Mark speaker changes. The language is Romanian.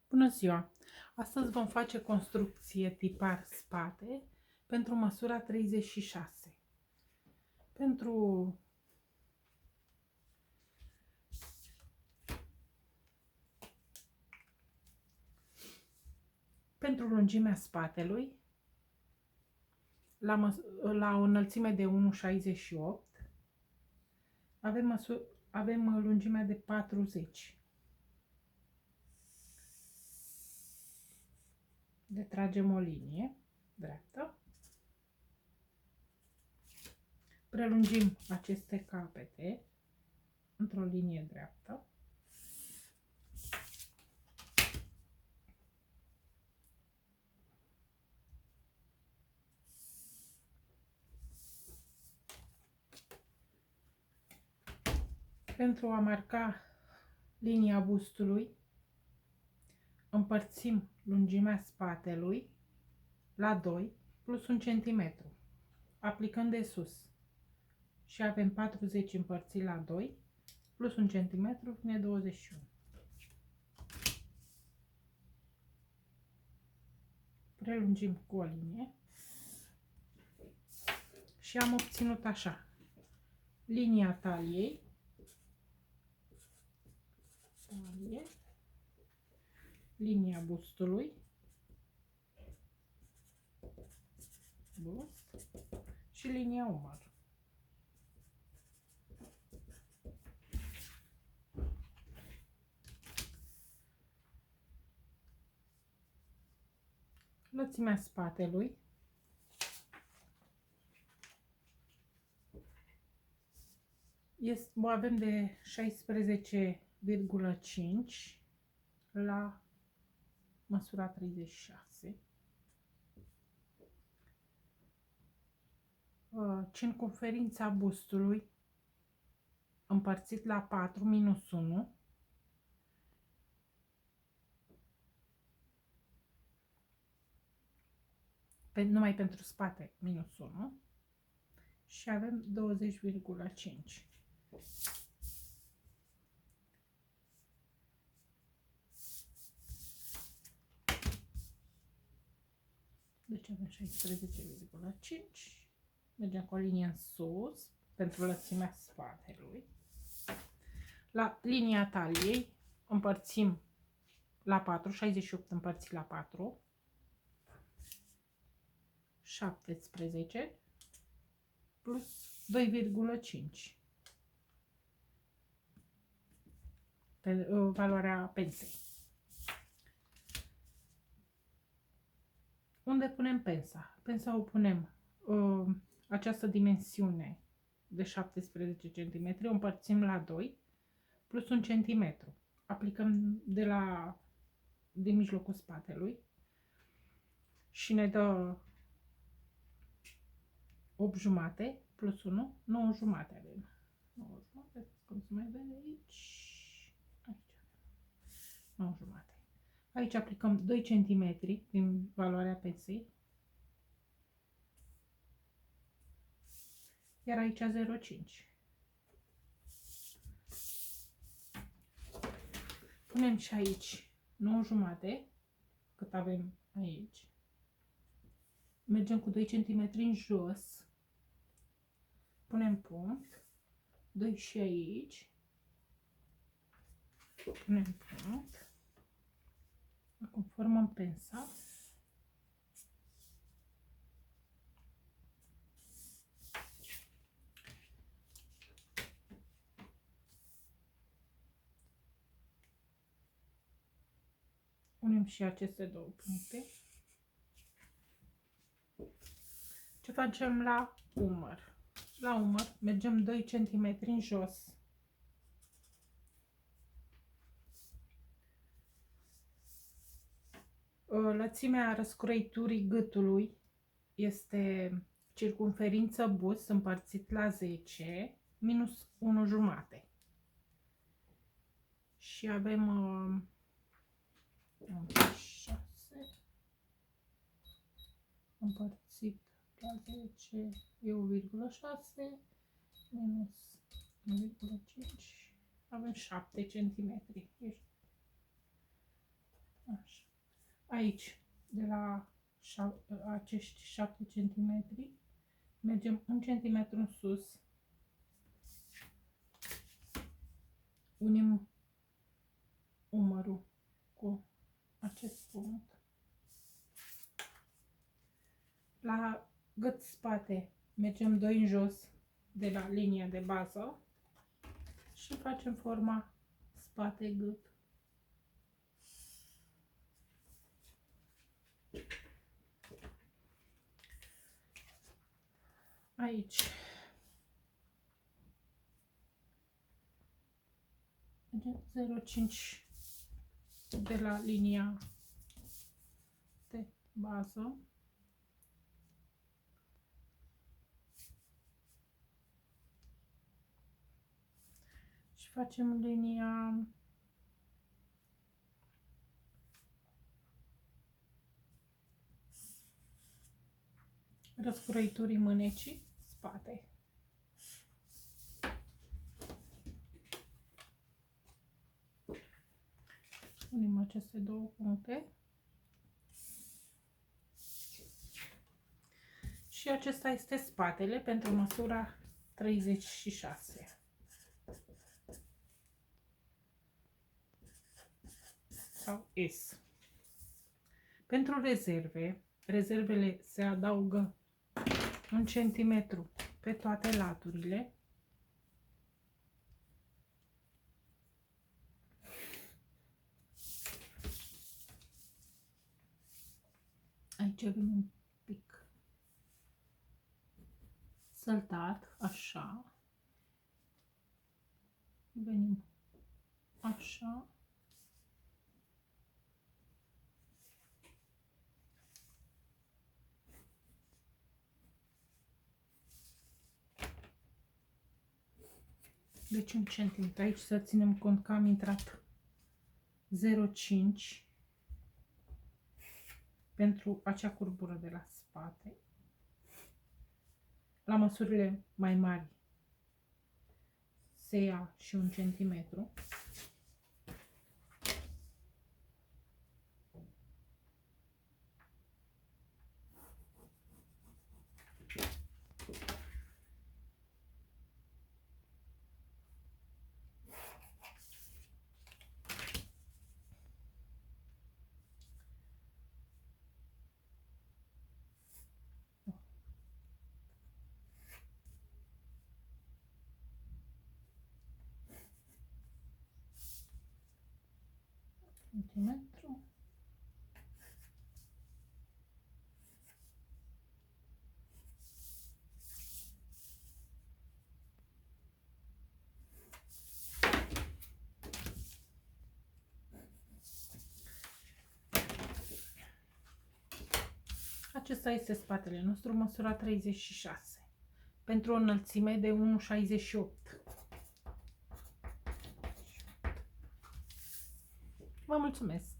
Speaker 1: Bună ziua! Astăzi vom face construcție tipar spate pentru măsura 36. Pentru lungimea spatelui, la o înălțime de 1,68, avem lungimea de 40. Detragem o linie dreaptă. Prelungim aceste capete într-o linie dreaptă. Pentru a marca linia bustului, împărțim lungimea spatelui la 2 plus 1 cm, aplicând de sus. Și avem 40 împărțit la 2 plus 1 cm, vine 21. Prelungim cu o linie și am obținut așa: linia taliei, linia bustului, bust, și linia umăr. Lățimea spatelui o avem de 16,5 la măsura 36. Circumferința bustului împărțit la 4 minus 1, numai pentru spate minus 1, și avem 20,5. Deci avem 16,5. Mergem cu o linie în sus pentru lățimea spatelui. La linia taliei împărțim la 4, 68 împărțit la 4, 17 plus 2,5 pe valoarea pensei. Unde punem pensa? Pensa o punem această dimensiune de 17 cm, o împărțim la 2 plus 1 cm. Aplicăm din mijlocul spatelui și ne dă 8 jumate plus 1, 9 jumate avem. 9 jumate, cum se mai vede aici. Aici. 9 jumate. Aici aplicăm 2 cm din valoarea pensei. Iar aici 0,5. Punem și aici 9 jumate, cât avem aici. Mergem cu 2 cm în jos. Punem punct. 2 și aici. Punem punct. Acum formăm pensa. Punem și aceste două puncte. Ce facem la umăr? La umăr mergem 2 cm în jos. Lățimea răscurăiturii gâtului este circumferință bust împărțit la 10 minus 1 jumate. Și avem 6 împărțit la 10 e 1,6 minus 1,5, avem 7 cm. Așa. Aici, de la acești 7 cm, mergem 1 cm în sus, unim umărul cu acest punct. La gât spate mergem 2 în jos de la linia de bază și facem forma spate-gât. Aici mergem 0,5 de la linia de bază. Și facem linia răscurăiturii mânecii spate. Unim aceste două puncte. Și acesta este spatele pentru măsura 36. Sau S. Pentru rezerve, rezervele se adaugă 1 cm pe toate laturile. Aici avem un pic săltat, așa. Venim așa. Deci 1 cm. Aici să ținem cont că am intrat 0,5 pentru acea curbură de la spate. La măsurile mai mari se ia și 1 cm. Centimetru. Acesta este spatele nostru, măsura 36, pentru o înălțime de 1,68. Vă mulțumesc!